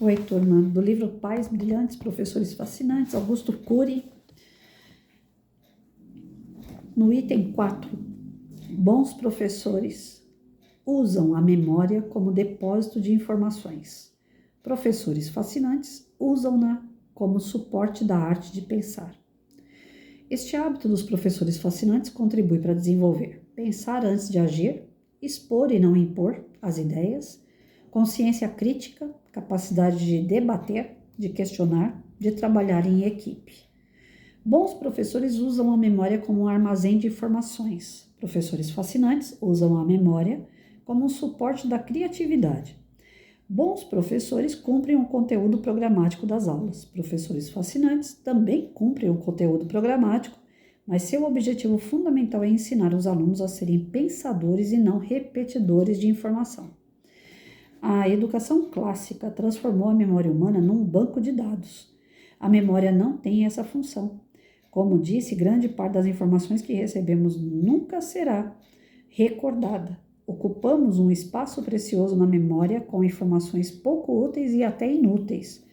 Oi, turma, do livro Pais Brilhantes, Professores Fascinantes, Augusto Cury. No item 4, bons professores usam a memória como depósito de informações. Professores fascinantes usam-na como suporte da arte de pensar. Este hábito dos professores fascinantes contribui para desenvolver pensar antes de agir, expor e não impor as ideias, consciência crítica, capacidade de debater, de questionar, de trabalhar em equipe. Bons professores usam a memória como um armazém de informações. Professores fascinantes usam a memória como um suporte da criatividade. Bons professores cumprem o conteúdo programático das aulas. Professores fascinantes também cumprem o conteúdo programático, mas seu objetivo fundamental é ensinar os alunos a serem pensadores e não repetidores de informação. A educação clássica transformou a memória humana num banco de dados. A memória não tem essa função. Como disse, grande parte das informações que recebemos nunca será recordada. Ocupamos um espaço precioso na memória com informações pouco úteis e até inúteis.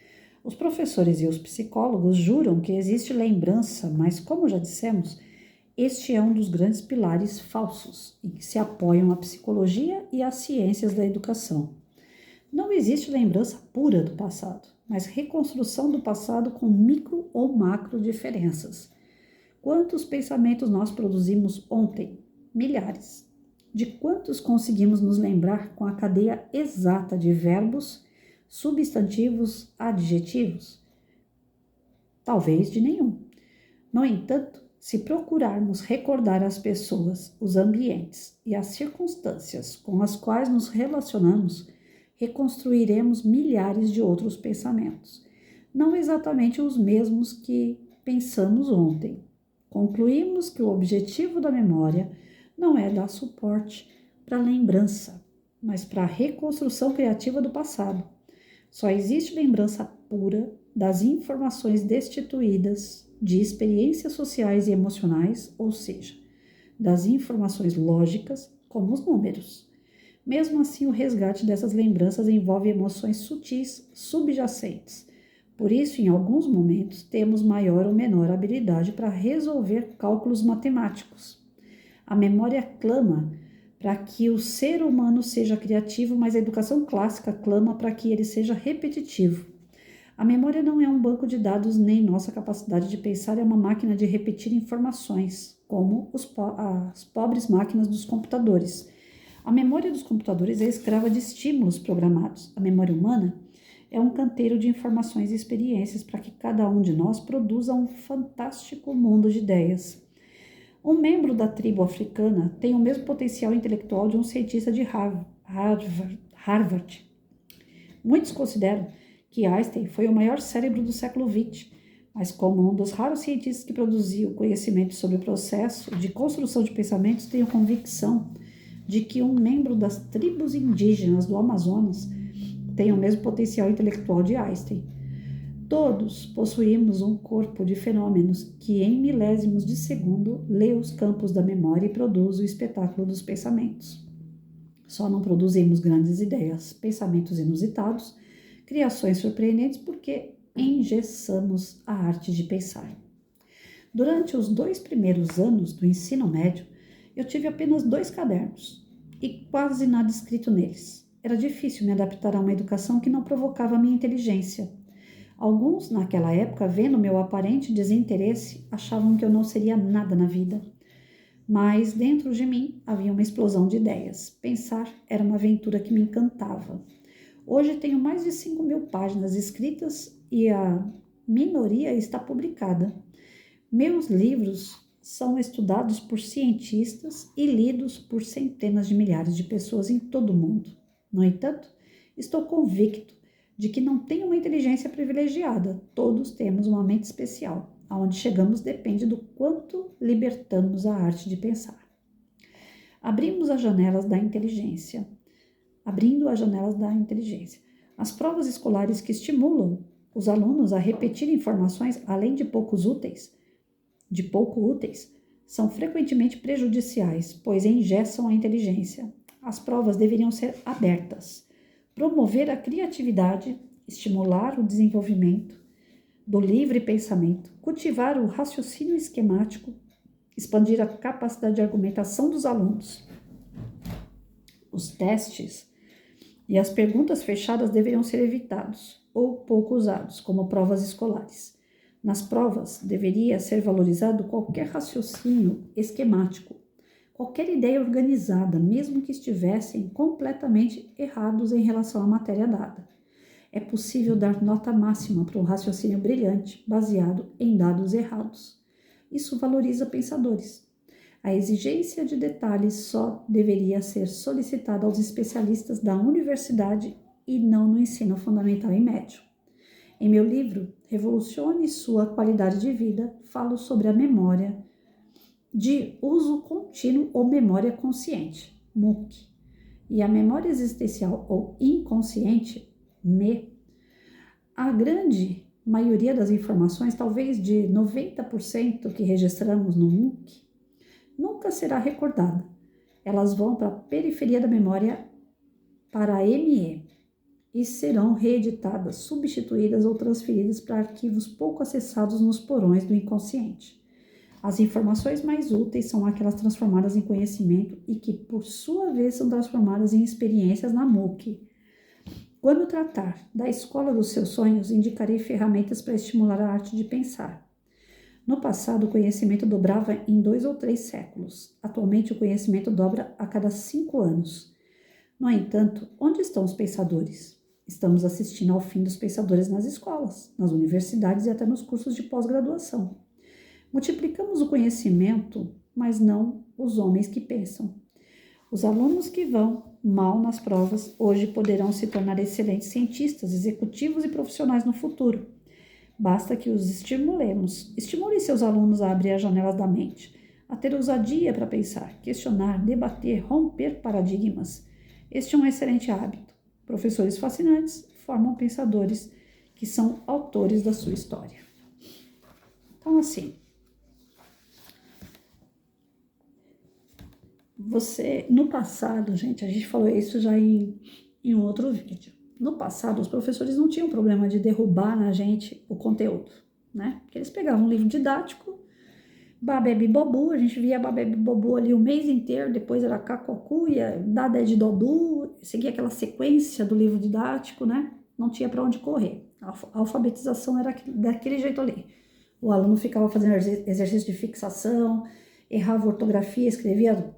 Os professores e os psicólogos juram que existe lembrança, mas, como já dissemos, este é um dos grandes pilares falsos em que se apoiam a psicologia e as ciências da educação. Não existe lembrança pura do passado, mas reconstrução do passado com micro ou macro diferenças. Quantos pensamentos nós produzimos ontem? Milhares. De quantos conseguimos nos lembrar com a cadeia exata de verbos, substantivos, adjetivos? Talvez de nenhum. No entanto, se procurarmos recordar as pessoas, os ambientes e as circunstâncias com as quais nos relacionamos, reconstruiremos milhares de outros pensamentos, não exatamente os mesmos que pensamos ontem. Concluímos que o objetivo da memória não é dar suporte para a lembrança, mas para a reconstrução criativa do passado. Só existe lembrança pura das informações destituídas de experiências sociais e emocionais, ou seja, das informações lógicas, como os números. Mesmo assim, o resgate dessas lembranças envolve emoções sutis subjacentes. Por isso, em alguns momentos, temos maior ou menor habilidade para resolver cálculos matemáticos. A memória clama para que o ser humano seja criativo, mas a educação clássica clama para que ele seja repetitivo. A memória não é um banco de dados, nem nossa capacidade de pensar é uma máquina de repetir informações, como as pobres máquinas dos computadores. A memória dos computadores é escrava de estímulos programados. A memória humana é um canteiro de informações e experiências para que cada um de nós produza um fantástico mundo de ideias. Um membro da tribo africana tem o mesmo potencial intelectual de um cientista de Harvard. Muitos consideram que Einstein foi o maior cérebro do século XX, mas como um dos raros cientistas que produziu conhecimento sobre o processo de construção de pensamentos, tenho convicção de que um membro das tribos indígenas do Amazonas tem o mesmo potencial intelectual de Einstein. Todos possuímos um corpo de fenômenos que, em milésimos de segundo, lê os campos da memória e produz o espetáculo dos pensamentos. Só não produzimos grandes ideias, pensamentos inusitados, criações surpreendentes porque engessamos a arte de pensar. Durante os 2 primeiros anos do ensino médio, eu tive apenas 2 cadernos e quase nada escrito neles. Era difícil me adaptar a uma educação que não provocava minha inteligência. Alguns, naquela época, vendo meu aparente desinteresse, achavam que eu não seria nada na vida. Mas dentro de mim havia uma explosão de ideias. Pensar era uma aventura que me encantava. Hoje tenho mais de 5.000 páginas escritas e a minoria está publicada. Meus livros são estudados por cientistas e lidos por centenas de milhares de pessoas em todo o mundo. No entanto, estou convicto de que não tenho uma inteligência privilegiada. Todos temos uma mente especial. Aonde chegamos depende do quanto libertamos a arte de pensar. Abrindo as janelas da inteligência. As provas escolares que estimulam os alunos a repetir informações, além de pouco úteis, são frequentemente prejudiciais, pois engessam a inteligência. As provas deveriam ser abertas, promover a criatividade estimular o desenvolvimento do livre pensamento, cultivar o raciocínio esquemático, expandir a capacidade de argumentação dos alunos. Os testes e as perguntas fechadas deveriam ser evitados ou pouco usados como provas escolares. Nas provas, deveria ser valorizado qualquer raciocínio esquemático, qualquer ideia organizada, mesmo que estivessem completamente errados em relação à matéria dada. É possível dar nota máxima para um raciocínio brilhante, baseado em dados errados. Isso valoriza pensadores. A exigência de detalhes só deveria ser solicitada aos especialistas da universidade e não no ensino fundamental e médio. Em meu livro, Revolucione Sua Qualidade de Vida, falo sobre a memória de uso contínuo ou memória consciente, MOOC, e a memória existencial ou inconsciente, ME. A grande maioria das informações, talvez de 90% que registramos no MOOC, nunca será recordada. Elas vão para a periferia da memória, para a ME, e serão reeditadas, substituídas ou transferidas para arquivos pouco acessados nos porões do inconsciente. As informações mais úteis são aquelas transformadas em conhecimento e que, por sua vez, são transformadas em experiências na MOOC. Quando tratar da escola dos seus sonhos, indicarei ferramentas para estimular a arte de pensar. No passado, o conhecimento dobrava em 2 ou 3 séculos. Atualmente, o conhecimento dobra a cada 5 anos. No entanto, onde estão os pensadores? Estamos assistindo ao fim dos pensadores nas escolas, nas universidades e até nos cursos de pós-graduação. Multiplicamos o conhecimento, mas não os homens que pensam. Os alunos que vão mal nas provas hoje poderão se tornar excelentes cientistas, executivos e profissionais no futuro. Basta que os estimulemos. Estimule seus alunos a abrir as janelas da mente, a ter ousadia para pensar, questionar, debater, romper paradigmas. Este é um excelente hábito. Professores fascinantes formam pensadores que são autores da sua história. Então, assim, no passado, gente, a gente falou isso já em um outro vídeo. No passado, os professores não tinham problema de derrubar na gente o conteúdo, né? Porque eles pegavam um livro didático, Babebe Bobu, a gente via Babebe Bobu ali o mês inteiro, depois era Cacocuia, Dada de Dodu, seguia aquela sequência do livro didático, né? Não tinha para onde correr. A alfabetização era daquele jeito ali. O aluno ficava fazendo exercício de fixação, errava ortografia, escrevia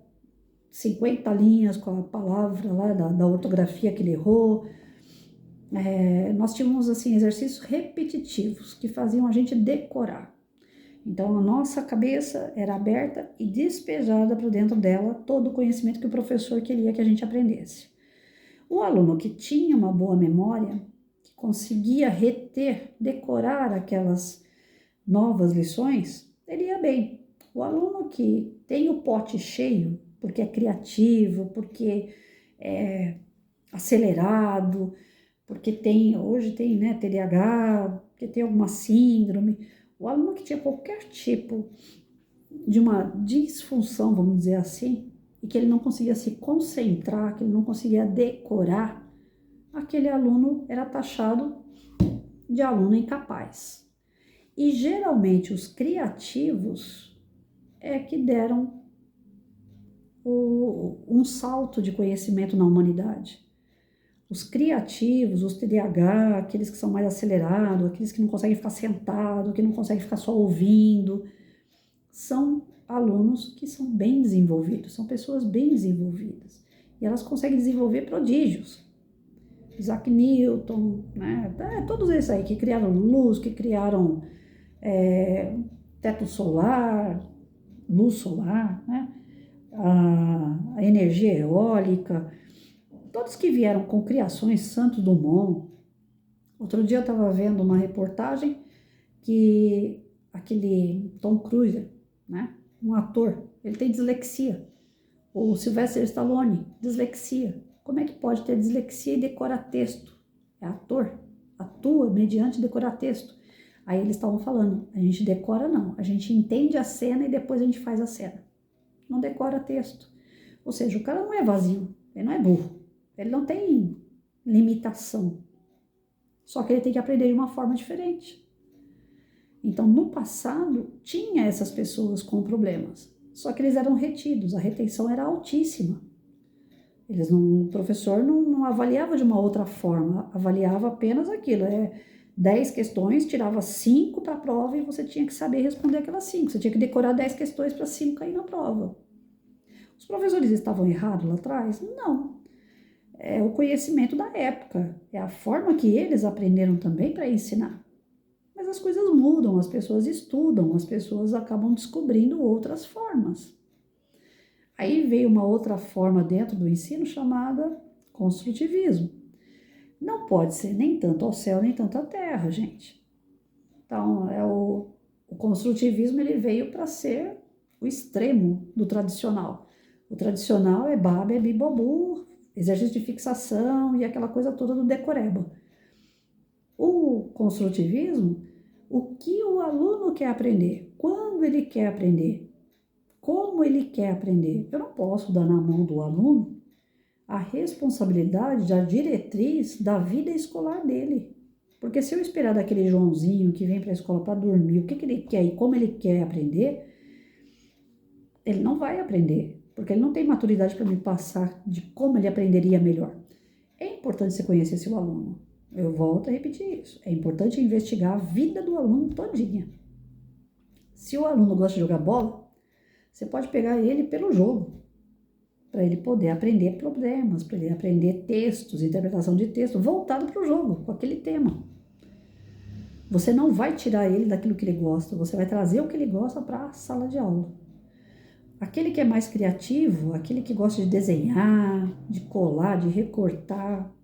50 linhas com a palavra lá da ortografia que ele errou. Nós tínhamos assim exercícios repetitivos que faziam a gente decorar. Então a nossa cabeça era aberta e despejada para dentro dela todo o conhecimento que o professor queria que a gente aprendesse. O aluno que tinha uma boa memória, que conseguia reter, decorar aquelas novas lições, ele ia bem. O aluno que tem o pote cheio, porque é criativo, porque é acelerado, porque hoje tem, né, TDAH, porque tem alguma síndrome. O aluno que tinha qualquer tipo de uma disfunção, vamos dizer assim, e que ele não conseguia se concentrar, que ele não conseguia decorar, aquele aluno era taxado de aluno incapaz. E geralmente os criativos é que deram um salto de conhecimento na humanidade. Os criativos, os TDAH, aqueles que são mais acelerados, aqueles que não conseguem ficar sentado, que não conseguem ficar só ouvindo, são alunos que são bem desenvolvidos, são pessoas bem desenvolvidas. E elas conseguem desenvolver prodígios. Isaac Newton, né? Todos esses aí que criaram luz, que criaram teto solar, luz solar, né? A energia eólica, todos que vieram com criações, Santos Dumont. Outro dia eu estava vendo uma reportagem que aquele Tom Cruise, né, um ator, ele tem dislexia. O Sylvester Stallone, dislexia. Como é que pode ter dislexia e decorar texto? É ator, atua mediante decorar texto. Aí eles estavam falando, a gente decora não, a gente entende a cena e depois a gente faz a cena. Não decora texto. Ou seja, o cara não é vazio, ele não é burro, ele não tem limitação. Só que ele tem que aprender de uma forma diferente. Então, no passado, tinha essas pessoas com problemas, só que eles eram retidos, a retenção era altíssima. O professor não avaliava de uma outra forma, avaliava apenas aquilo. 10 questões, tirava 5 para a prova e você tinha que saber responder aquelas 5. Você tinha que decorar 10 questões para 5 cair na prova. Os professores estavam errados lá atrás? Não. É o conhecimento da época, é a forma que eles aprenderam também para ensinar. Mas as coisas mudam, as pessoas estudam, as pessoas acabam descobrindo outras formas. Aí veio uma outra forma dentro do ensino chamada construtivismo. Não pode ser nem tanto ao céu, nem tanto à terra, gente. Então, o construtivismo ele veio para ser o extremo do tradicional. O tradicional é baba, é bibobu, exercício de fixação e aquela coisa toda do decoreba. O construtivismo, o que o aluno quer aprender, quando ele quer aprender, como ele quer aprender. Eu não posso dar na mão do aluno a responsabilidade da diretriz da vida escolar dele. Porque se eu esperar daquele Joãozinho que vem para a escola para dormir, o que ele quer e como ele quer aprender, ele não vai aprender, porque ele não tem maturidade para me passar de como ele aprenderia melhor. É importante você conhecer seu aluno. Eu volto a repetir isso. É importante investigar a vida do aluno todinha. Se o aluno gosta de jogar bola, você pode pegar ele pelo jogo, para ele poder aprender problemas, para ele aprender textos, interpretação de texto, voltado para o jogo, com aquele tema. Você não vai tirar ele daquilo que ele gosta, você vai trazer o que ele gosta para a sala de aula. Aquele que é mais criativo, aquele que gosta de desenhar, de colar, de recortar,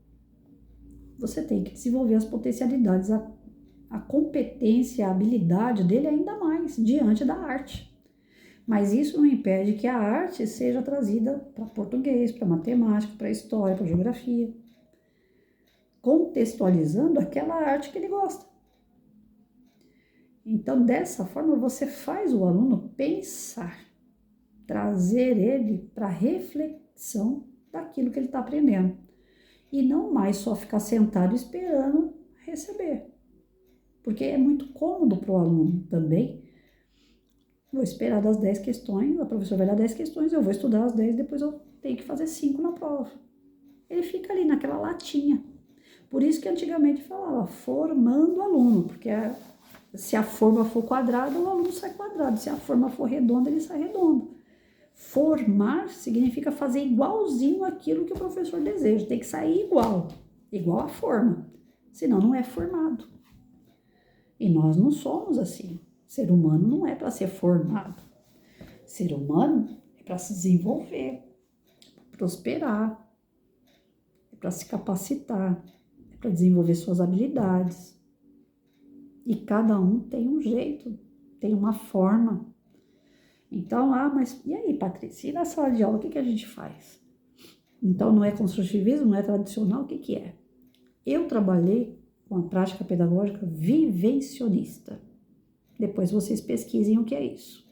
você tem que desenvolver as potencialidades, a competência, a habilidade dele ainda mais diante da arte. Mas isso não impede que a arte seja trazida para português, para matemática, para história, para geografia, contextualizando aquela arte que ele gosta. Então, dessa forma, você faz o aluno pensar, trazer ele para a reflexão daquilo que ele está aprendendo. E não mais só ficar sentado esperando receber. Porque é muito cômodo para o aluno também. Vou esperar das 10 questões, a professora vai dar 10 questões, eu vou estudar as 10, depois eu tenho que fazer 5 na prova. Ele fica ali naquela latinha. Por isso que antigamente falava formando o aluno, porque se a forma for quadrada, o aluno sai quadrado. Se a forma for redonda, ele sai redondo. Formar significa fazer igualzinho aquilo que o professor deseja. Tem que sair igual a forma. Senão não é formado. E nós não somos assim. Ser humano não é para ser formado. Ser humano é para se desenvolver, prosperar, é para se capacitar, é para desenvolver suas habilidades. E cada um tem um jeito, tem uma forma. Então, mas e aí, Patrícia? E na sala de aula, o que a gente faz? Então, não é construtivismo, não é tradicional, o que é? Eu trabalhei com a prática pedagógica vivencionista. Depois vocês pesquisem o que é isso.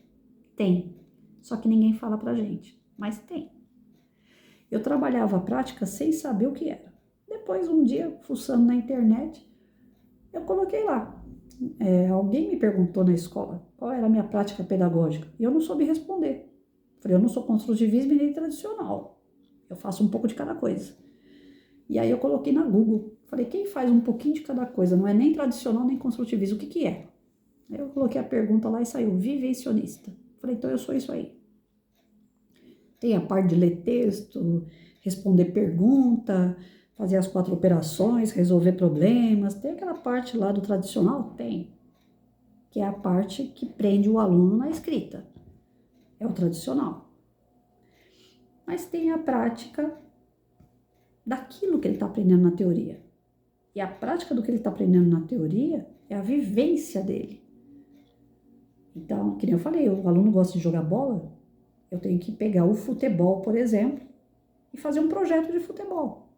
Tem, só que ninguém fala pra gente, mas tem. Eu trabalhava a prática sem saber o que era. Depois, um dia, fuçando na internet, eu coloquei lá. Alguém me perguntou na escola qual era a minha prática pedagógica e eu não soube responder. Falei, eu não sou construtivismo e nem tradicional. Eu faço um pouco de cada coisa. E aí eu coloquei na Google. Falei, quem faz um pouquinho de cada coisa? Não é nem tradicional nem construtivismo. O que é? Eu coloquei a pergunta lá e saiu, vivencionista. Falei, então eu sou isso aí. Tem a parte de ler texto, responder pergunta, fazer as 4 operações, resolver problemas. Tem aquela parte lá do tradicional? Tem. Que é a parte que prende o aluno na escrita. É o tradicional. Mas tem a prática daquilo que ele está aprendendo na teoria. E a prática do que ele está aprendendo na teoria é a vivência dele. Então, que nem eu falei, o aluno gosta de jogar bola, eu tenho que pegar o futebol, por exemplo, e fazer um projeto de futebol.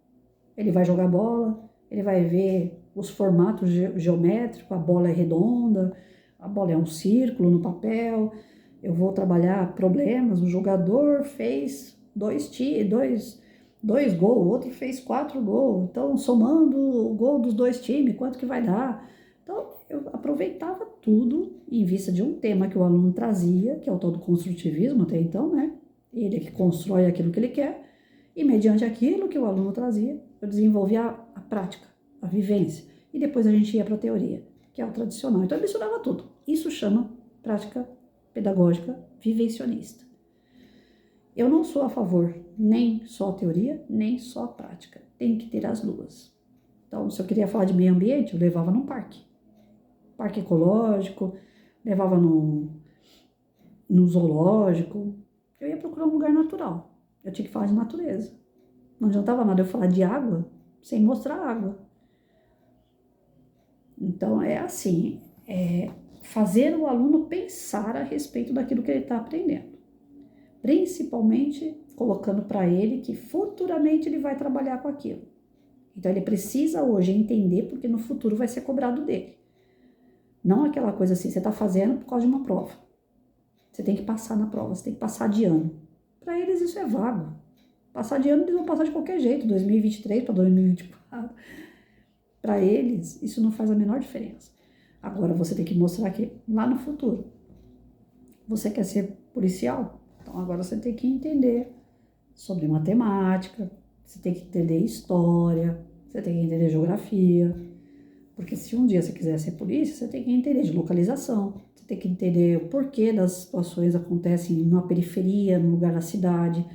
Ele vai jogar bola, ele vai ver os formatos geométricos, a bola é redonda, a bola é um círculo no papel, eu vou trabalhar problemas, o jogador fez dois 2 gols, o outro fez 4 gols. Então, somando o gol dos 2 times, quanto que vai dar? Então, eu aproveitava tudo em vista de um tema que o aluno trazia, que é o tal do construtivismo até então, né? Ele é que constrói aquilo que ele quer, e mediante aquilo que o aluno trazia, eu desenvolvia a prática, a vivência, e depois a gente ia para a teoria, que é o tradicional. Então, eu misturava tudo. Isso chama prática pedagógica vivencionista. Eu não sou a favor nem só a teoria, nem só a prática. Tem que ter as duas. Então, se eu queria falar de meio ambiente, eu levava num parque ecológico, levava no zoológico. Eu ia procurar um lugar natural. Eu tinha que falar de natureza. Não adiantava nada eu falar de água sem mostrar água. Então, é assim, fazer o aluno pensar a respeito daquilo que ele está aprendendo. Principalmente colocando para ele que futuramente ele vai trabalhar com aquilo. Então, ele precisa hoje entender porque no futuro vai ser cobrado dele. Não aquela coisa assim, você está fazendo por causa de uma prova. Você tem que passar na prova, você tem que passar de ano. Para eles isso é vago. Passar de ano eles vão passar de qualquer jeito, 2023 para 2024. Para eles isso não faz a menor diferença. Agora você tem que mostrar que lá no futuro você quer ser policial. Então agora você tem que entender sobre matemática, você tem que entender história, você tem que entender geografia. Porque se um dia você quiser ser polícia, você tem que entender de localização, você tem que entender o porquê das situações acontecem numa periferia, no lugar da cidade,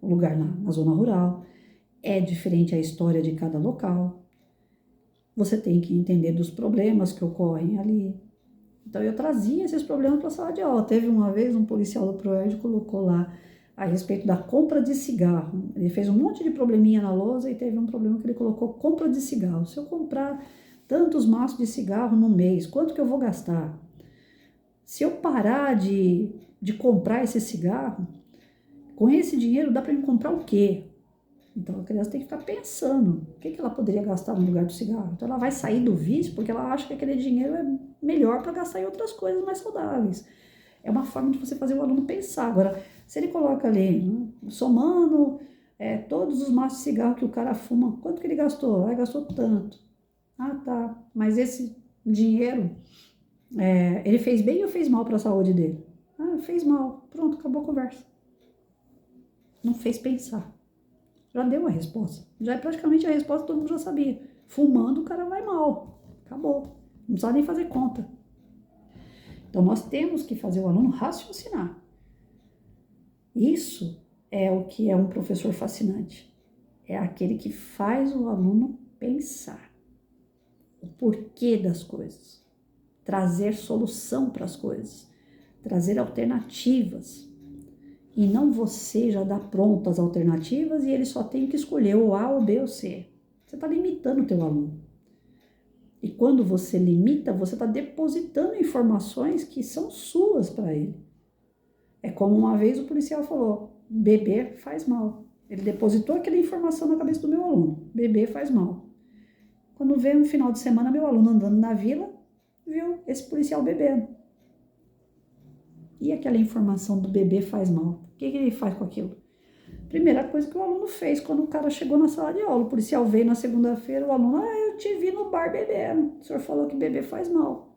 um lugar na zona rural. É diferente a história de cada local. Você tem que entender dos problemas que ocorrem ali. Então eu trazia esses problemas para a sala de aula. Teve uma vez um policial do Proerd colocou lá a respeito da compra de cigarro. Ele fez um monte de probleminha na lousa e teve um problema que ele colocou compra de cigarro. Se eu comprar tantos maços de cigarro no mês, quanto que eu vou gastar? Se eu parar de comprar esse cigarro, com esse dinheiro dá para me comprar o quê? Então a criança tem que ficar pensando, o que ela poderia gastar no lugar do cigarro? Então ela vai sair do vício porque ela acha que aquele dinheiro é melhor para gastar em outras coisas mais saudáveis. É uma forma de você fazer o aluno pensar. Agora, se ele coloca ali, somando todos os maços de cigarro que o cara fuma, quanto que ele gastou? Ah, gastou tanto. Ah, tá, mas esse dinheiro, ele fez bem ou fez mal para a saúde dele? Ah, fez mal. Pronto, acabou a conversa. Não fez pensar. Já deu a resposta. Já é praticamente a resposta que todo mundo já sabia. Fumando, o cara vai mal. Acabou. Não precisa nem fazer conta. Então, nós temos que fazer o aluno raciocinar. Isso é o que é um professor fascinante. É aquele que faz o aluno pensar. O porquê das coisas. Trazer solução para as coisas. Trazer alternativas. E não você já dá pronto as alternativas e ele só tem que escolher o A, o B ou o C. Você está limitando o teu aluno. E quando você limita, você está depositando informações que são suas para ele. É como uma vez o policial falou, beber faz mal. Ele depositou aquela informação na cabeça do meu aluno, beber faz mal. Quando veio um final de semana, meu aluno andando na vila, viu esse policial bebendo. E aquela informação do bebê faz mal? O que ele faz com aquilo? Primeira coisa que o aluno fez quando o cara chegou na sala de aula. O policial veio na segunda-feira, o aluno, eu te vi no bar bebendo. O senhor falou que beber faz mal.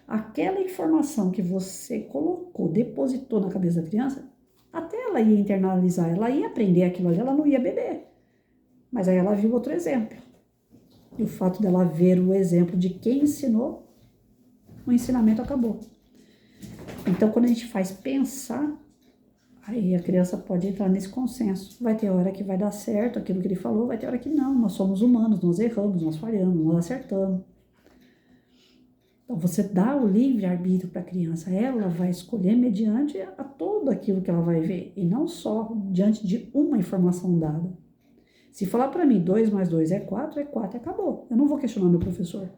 Aquela informação que você colocou, depositou na cabeça da criança, até ela ia internalizar, ela ia aprender aquilo ali, ela não ia beber. Mas aí ela viu outro exemplo. E o fato dela ver o exemplo de quem ensinou, o ensinamento acabou. Então, quando a gente faz pensar, aí a criança pode entrar nesse consenso. Vai ter hora que vai dar certo aquilo que ele falou, vai ter hora que não. Nós somos humanos, nós erramos, nós falhamos, nós acertamos. Então, você dá o livre-arbítrio para a criança. Ela vai escolher mediante a tudo aquilo que ela vai ver. E não só diante de uma informação dada. Se falar para mim 2 mais 2 é 4 e acabou. Eu não vou questionar meu professor.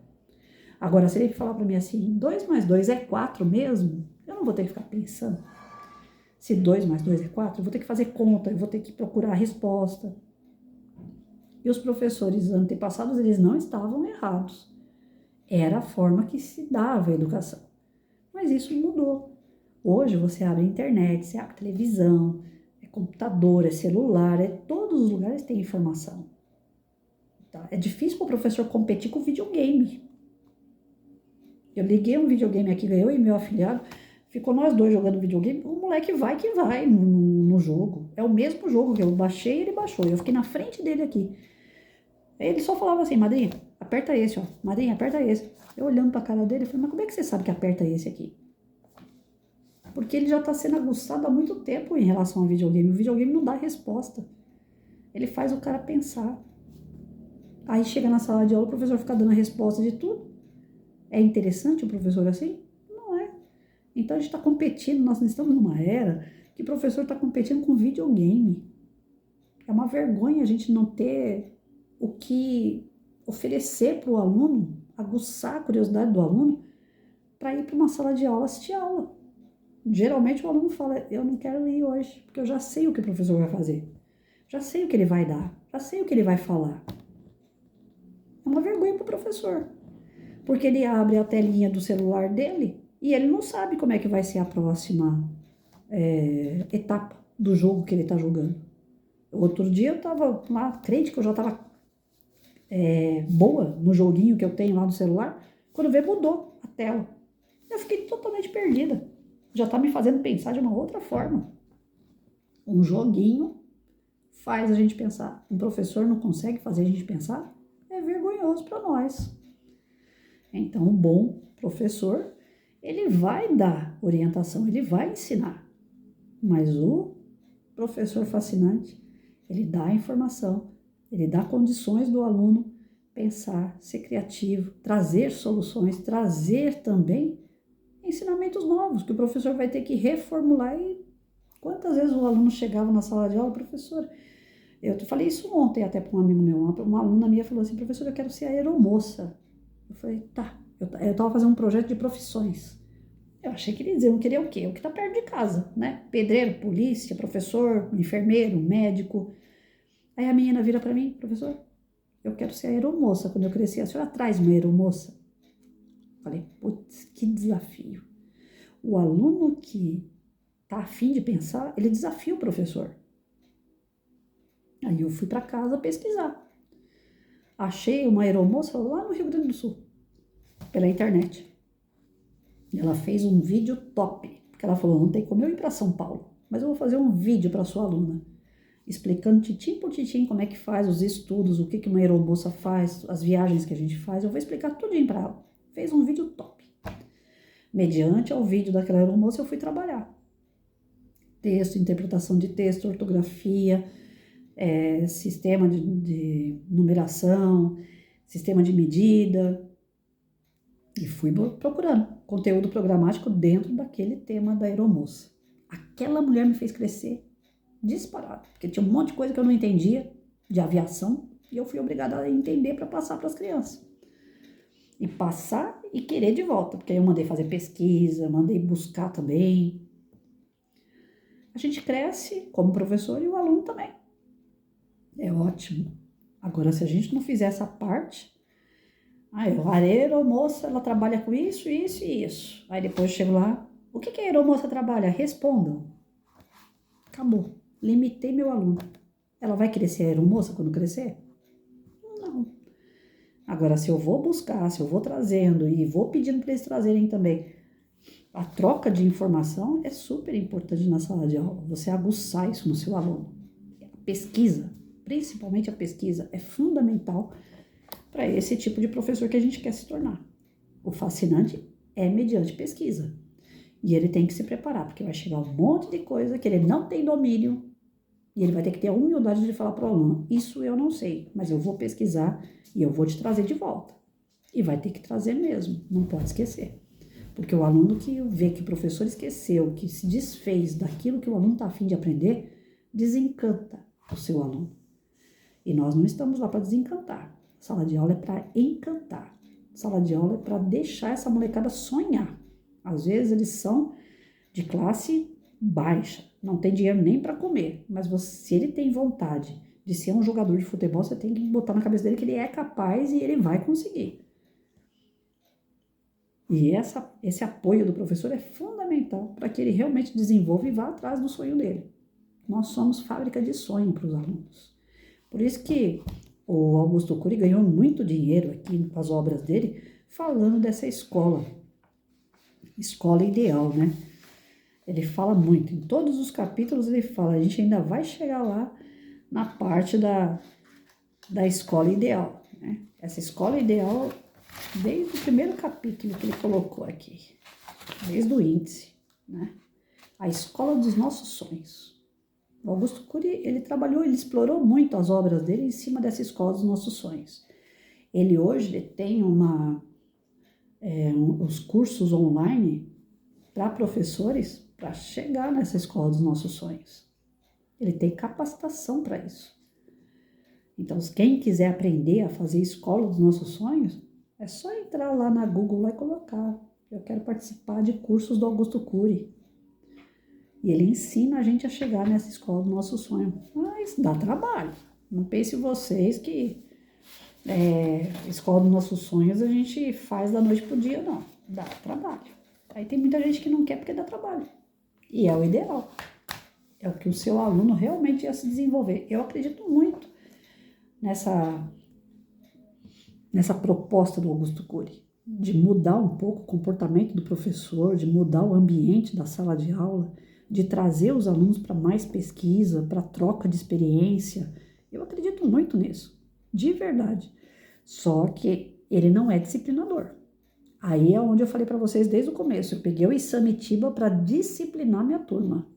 Agora, se ele falar para mim assim, 2 mais 2 é 4 mesmo, eu não vou ter que ficar pensando. Se 2 mais 2 é 4, eu vou ter que fazer conta, eu vou ter que procurar a resposta. E os professores antepassados, eles não estavam errados. Era a forma que se dava a educação. Mas isso mudou. Hoje você abre a internet, você abre a televisão, computador, é celular, todos os lugares têm informação. Tá? É difícil para o professor competir com videogame. Eu liguei um videogame aqui, eu e meu afilhado, ficou nós dois jogando videogame, o moleque vai que vai no jogo. É o mesmo jogo que eu baixei e ele baixou. Eu fiquei na frente dele aqui. Ele só falava assim, madrinha, aperta esse, ó. Madrinha, aperta esse. Eu olhando pra cara dele, eu falei, mas como é que você sabe que aperta esse aqui? Porque ele já tá sendo aguçado há muito tempo em relação ao videogame. O videogame não dá resposta. Ele faz o cara pensar. Aí chega na sala de aula, o professor fica dando a resposta de tudo. É interessante o professor assim? Não é. Então a gente está competindo, nós estamos numa era que o professor está competindo com videogame. É uma vergonha a gente não ter o que oferecer para o aluno, aguçar a curiosidade do aluno para ir para uma sala de aula assistir aula. Geralmente o aluno fala, eu não quero ir hoje, porque eu já sei o que o professor vai fazer. Já sei o que ele vai dar, já sei o que ele vai falar. É uma vergonha para o professor, porque ele abre a telinha do celular dele e ele não sabe como é que vai ser a próxima etapa do jogo que ele está jogando. Outro dia eu estava lá, crente que eu já estava boa no joguinho que eu tenho lá no celular, quando vê mudou a tela. Eu fiquei totalmente perdida. Já está me fazendo pensar de uma outra forma. Um joguinho faz a gente pensar. Um professor não consegue fazer a gente pensar? É vergonhoso para nós. Então, um bom professor, ele vai dar orientação, ele vai ensinar. Mas o professor fascinante, ele dá a informação, ele dá condições do aluno pensar, ser criativo, trazer soluções, trazer também ensinamentos novos, que o professor vai ter que reformular. E quantas vezes o aluno chegava na sala de aula, professor, eu falei isso ontem até para um amigo meu, uma aluna minha falou assim, professor, eu quero ser aeromoça. Eu falei, tá, eu estava fazendo um projeto de profissões. Eu achei que eles diziam, queria o quê? O que está perto de casa, né? Pedreiro, polícia, professor, enfermeiro, médico. Aí a menina vira para mim, professor, eu quero ser aeromoça quando eu crescer. A senhora traz uma aeromoça? Falei, putz, que desafio. O aluno que está afim de pensar, ele desafia o professor. Aí eu fui para casa pesquisar. Achei uma aeromoça lá no Rio Grande do Sul, pela internet. Ela fez um vídeo top, porque ela falou, não tem como eu ir para São Paulo, mas eu vou fazer um vídeo para sua aluna, explicando titim por titim como é que faz os estudos, o que uma aeromoça faz, as viagens que a gente faz, eu vou explicar tudinho para ela. Fez um vídeo top. Mediante ao vídeo daquela aeromoça, eu fui trabalhar. Texto, interpretação de texto, ortografia, sistema de numeração, sistema de medida, e fui procurando conteúdo programático dentro daquele tema da aeromoça. Aquela mulher me fez crescer disparado, porque tinha um monte de coisa que eu não entendia de aviação e eu fui obrigada a entender para passar para as crianças. E passar e querer de volta, porque aí eu mandei fazer pesquisa, mandei buscar também. A gente cresce como professor e o aluno também. É ótimo. Agora, se a gente não fizer essa parte, a aeromoça, ela trabalha com isso, isso e isso. Aí depois eu chego lá, o que a aeromoça trabalha? Respondam. Acabou. Limitei meu aluno. Ela vai querer ser aeromoça quando crescer? Não. Agora, se eu vou buscar, se eu vou trazendo e vou pedindo para eles trazerem também, a troca de informação é super importante na sala de aula. Você aguçar isso no seu aluno. A pesquisa, principalmente a pesquisa, é fundamental para esse tipo de professor que a gente quer se tornar. O fascinante é mediante pesquisa. E ele tem que se preparar, porque vai chegar um monte de coisa que ele não tem domínio e ele vai ter que ter a humildade de falar para o aluno, isso eu não sei, mas eu vou pesquisar e eu vou te trazer de volta. E vai ter que trazer mesmo, não pode esquecer. Porque o aluno que vê que o professor esqueceu, que se desfez daquilo que o aluno está a fim de aprender, desencanta o seu aluno. E nós não estamos lá para desencantar. Sala de aula é para encantar. Sala de aula é para deixar essa molecada sonhar. Às vezes eles são de classe baixa, não tem dinheiro nem para comer, mas se ele tem vontade de ser um jogador de futebol, você tem que botar na cabeça dele que ele é capaz e ele vai conseguir. E esse apoio do professor é fundamental para que ele realmente desenvolva e vá atrás do sonho dele. Nós somos fábrica de sonho para os alunos. Por isso que o Augusto Cury ganhou muito dinheiro aqui com as obras dele, falando dessa escola ideal, né? Ele fala muito, em todos os capítulos ele fala, a gente ainda vai chegar lá na parte da escola ideal, né? Essa escola ideal, desde o primeiro capítulo que ele colocou aqui, desde o índice, né? A escola dos nossos sonhos. O Augusto Cury, ele explorou muito as obras dele em cima dessa escola dos nossos sonhos. Ele hoje tem os cursos online para professores para chegar nessa escola dos nossos sonhos. Ele tem capacitação para isso. Então, quem quiser aprender a fazer escola dos nossos sonhos, é só entrar lá na Google e colocar: eu quero participar de cursos do Augusto Cury. E ele ensina a gente a chegar nessa escola do nosso sonho. Mas dá trabalho. Não pense vocês que escola dos nossos sonhos a gente faz da noite pro dia, não. Dá trabalho. Aí tem muita gente que não quer porque dá trabalho. E é o ideal. É o que o seu aluno realmente ia se desenvolver. Eu acredito muito nessa proposta do Augusto Cury, de mudar um pouco o comportamento do professor, de mudar o ambiente da sala de aula, de trazer os alunos para mais pesquisa, para troca de experiência. Eu acredito muito nisso, de verdade. Só que ele não é disciplinador. Aí é onde eu falei para vocês desde o começo. Eu peguei o Isamitiba para disciplinar minha turma.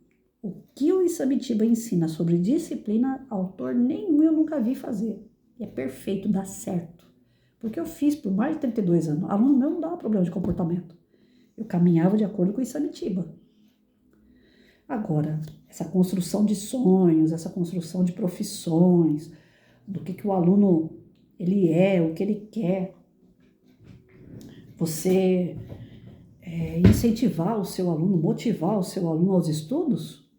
O que o Isamitiba ensina sobre disciplina, autor nenhum eu nunca vi fazer. E é perfeito, dá certo. Porque eu fiz por mais de 32 anos. Aluno meu não dava problema de comportamento. Eu caminhava de acordo com o Isamitiba. Agora, essa construção de sonhos, essa construção de profissões, do que o aluno ele é, o que ele quer, você incentivar o seu aluno, motivar o seu aluno aos estudos,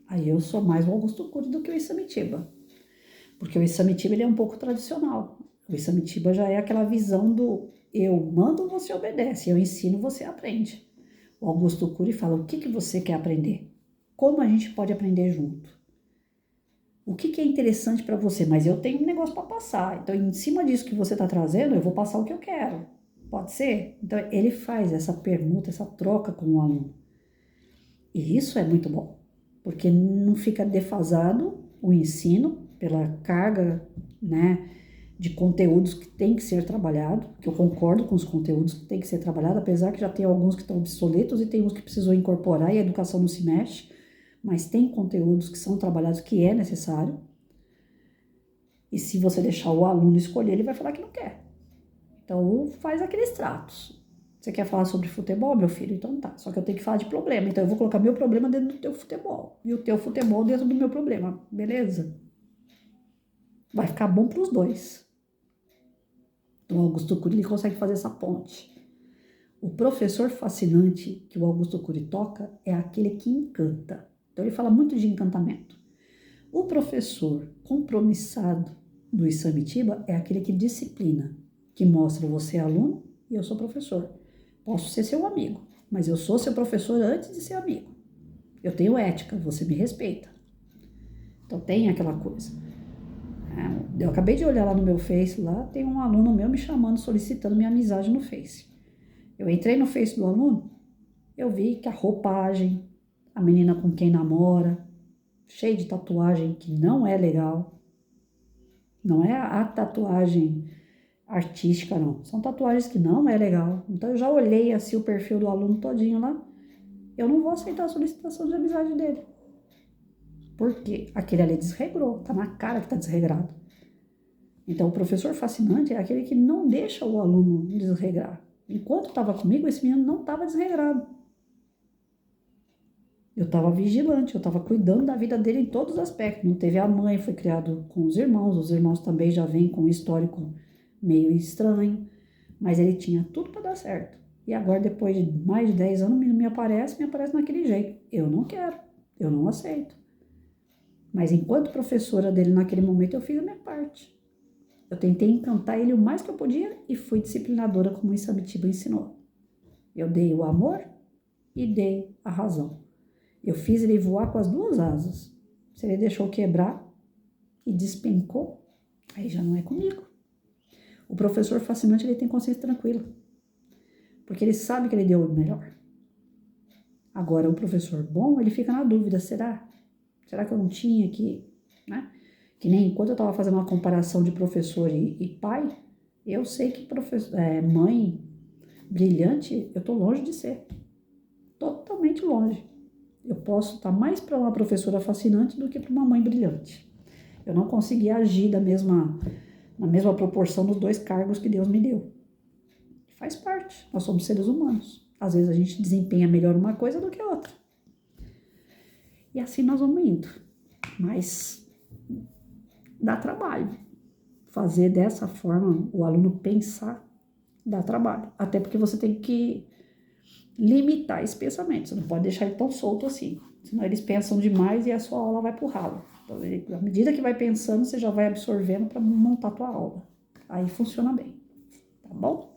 aí eu sou mais o Augusto Cury do que o Isamitiba. Porque o Isamitiba ele é um pouco tradicional. O Isamitiba já é aquela visão do eu mando, você obedece, eu ensino, você aprende. O Augusto Cury fala: o que você quer aprender? Como a gente pode aprender junto? O que é interessante para você? Mas eu tenho um negócio para passar. Então, em cima disso que você está trazendo, eu vou passar o que eu quero. Pode ser? Então, ele faz essa permuta, essa troca com o aluno. E isso é muito bom, porque não fica defasado o ensino pela carga, né, de conteúdos que tem que ser trabalhado, que eu concordo com os conteúdos que tem que ser trabalhado, apesar que já tem alguns que estão obsoletos e tem uns que precisam incorporar e a educação não se mexe, mas tem conteúdos que são trabalhados que é necessário. E se você deixar o aluno escolher, ele vai falar que não quer. Então, faz aqueles tratos. Você quer falar sobre futebol, meu filho? Então tá, só que eu tenho que falar de problema. Então, eu vou colocar meu problema dentro do teu futebol. E o teu futebol dentro do meu problema. Beleza? Vai ficar bom para os dois. Então, o Augusto Cury ele consegue fazer essa ponte. O professor fascinante que o Augusto Cury toca é aquele que encanta. Então, ele fala muito de encantamento. O professor compromissado do Isamitiba é aquele que disciplina, que mostra: você é aluno e eu sou professor. Posso ser seu amigo, mas eu sou seu professor antes de ser amigo. Eu tenho ética, você me respeita. Então tem aquela coisa. Eu acabei de olhar lá no meu Face, lá tem um aluno meu me chamando, solicitando minha amizade no Face. Eu entrei no Face do aluno, eu vi que a roupagem, a menina com quem namora, cheia de tatuagem que não é legal. Não é a tatuagem artística, não. São tatuagens que não é legal. Então, eu já olhei assim o perfil do aluno todinho lá. Eu não vou aceitar a solicitação de amizade dele. Porque aquele ali desregrou. Tá na cara que tá desregrado. Então, o professor fascinante é aquele que não deixa o aluno desregrar. Enquanto estava comigo, esse menino não estava desregrado. Eu estava vigilante, eu estava cuidando da vida dele em todos os aspectos. Não teve a mãe, foi criado com os irmãos também já vêm com um histórico meio estranho, mas ele tinha tudo para dar certo. E agora, depois de mais de 10 anos, me aparece naquele jeito. Eu não quero, eu não aceito. Mas enquanto professora dele naquele momento, eu fiz a minha parte. Eu tentei encantar ele o mais que eu podia e fui disciplinadora, como o Isamitiba ensinou. Eu dei o amor e dei a razão. Eu fiz ele voar com as duas asas. Se ele deixou quebrar e despencou, aí já não é comigo. O professor fascinante, ele tem consciência tranquila, porque ele sabe que ele deu o melhor. Agora, o professor bom, ele fica na dúvida, será? Será que eu não tinha que, né? Que nem enquanto eu estava fazendo uma comparação de professor e pai, eu sei que mãe brilhante, eu estou longe de ser. Totalmente longe. Eu posso estar mais para uma professora fascinante do que para uma mãe brilhante. Eu não consegui agir na mesma proporção nos dois cargos que Deus me deu. Faz parte, nós somos seres humanos. Às vezes a gente desempenha melhor uma coisa do que a outra. E assim nós vamos indo. Mas dá trabalho. Fazer dessa forma, o aluno pensar, dá trabalho. Até porque você tem que limitar esse pensamento. Você não pode deixar ele tão solto assim. Senão eles pensam demais e a sua aula vai pro ralo. Então, à medida que vai pensando, você já vai absorvendo para montar a tua aula. Aí funciona bem. Tá bom?